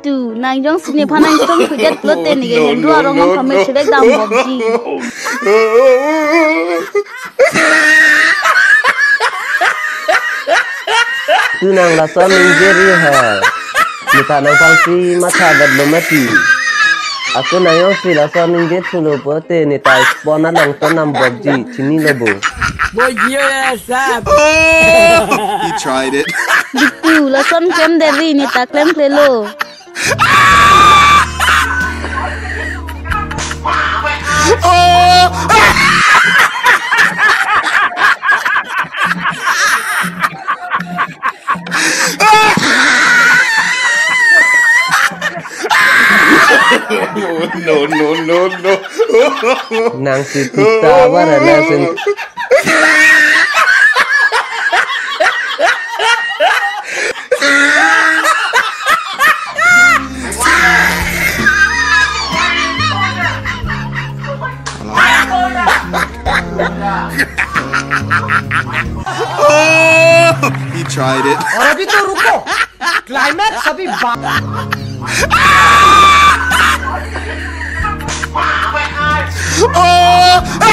Gitu, nang jong sini panang jong kudet pelote ni gen dua orang ngam kami sedek dam bobji. Tu nang lasan menjeri ha. Kita nang pangsi mata dat mati. Aku nayong si lasan menjeri sulu pote ni tai spona nang tanam bobji cini lebo. Bojio ya sap. He tried it. Gitu, lasan kem dari ni tak klem klelo. No. Nang si kita warna sen. He tried it. और अभी तो रुको क्लाइमैक्स अभी Oh!